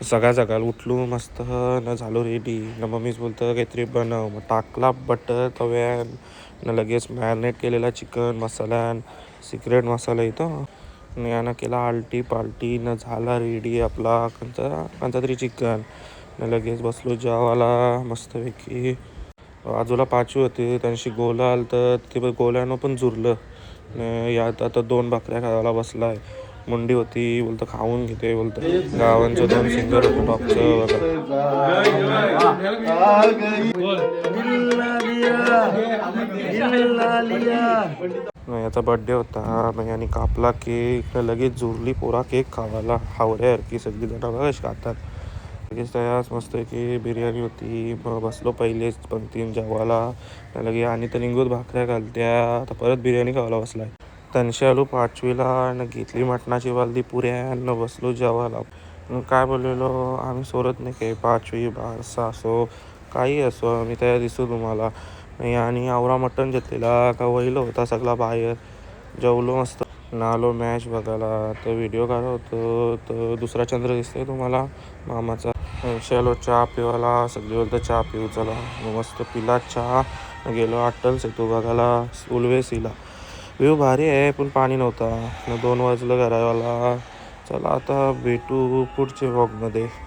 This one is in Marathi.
सगळ्या सकाळ उठलो मस्त न झालो रेडी न मम्मीच बोलतं काहीतरी बनव. मग टाकला बटर तव्यान न लगेच मॅरिनेट केलेला चिकन मसाल्यान सिक्रेट मसाला येतो न यानं केला आलटी पालटी न झाला रेडी आपला कोणता तरी चिकन न लगेच बसलो जेवायला मस्तपैकी. बाजूला पाचवी होते त्यांशी गोला आलं तर ते गोल्यानं पण जुरलं. यात आता 2 भाकऱ्या खायला बसलाय. मुंडी होती बोलतं खाऊन घेते बोलतं. गावांचं 2 सिंगर होतं टॉपचं बघा. याचा बर्थडे होता मग याने कापला केक लगेच जुरली पोरा केक खावायला हावऱ्यासारखी सगळी जण कशी खातात. लगेच तयास मस्त की बिर्याणी होती. मग बसलो पहिलेच पंक्तीन जेवायला. लगे आणि तर निघूत भाकऱ्या घालत्या आता परत बिर्याणी खावायला बसलाय. तनशी आलो 5वीला न घेतली मटणाची वालदी पुऱ्या न बसलो जेवायला. काय बोललेलो आम्ही सोडत नाही काही 5वी 12 असो काही असो आम्ही तयार दिसू तुम्हाला. आणि आवरा मटण घेतलेला का वहिलं होता सगळा बाहेर. जेवलो मस्त नालो मॅच बघायला. तर व्हिडिओ काढत होतो तर दुसरा चंद्र दिसतोय तुम्हाला मामाचा. आलो चहा पिवायला सगळी बोलतं चहा पिऊ चला. मस्त पिला चहा गेलो अट्टल सेतू बघायला उलवेसीला. व्ह्यू भारी आहे पण पाणी नव्हता. 2 वाजलं घरावाला. चला आता भेटू पुढच्या व्लॉगमध्ये.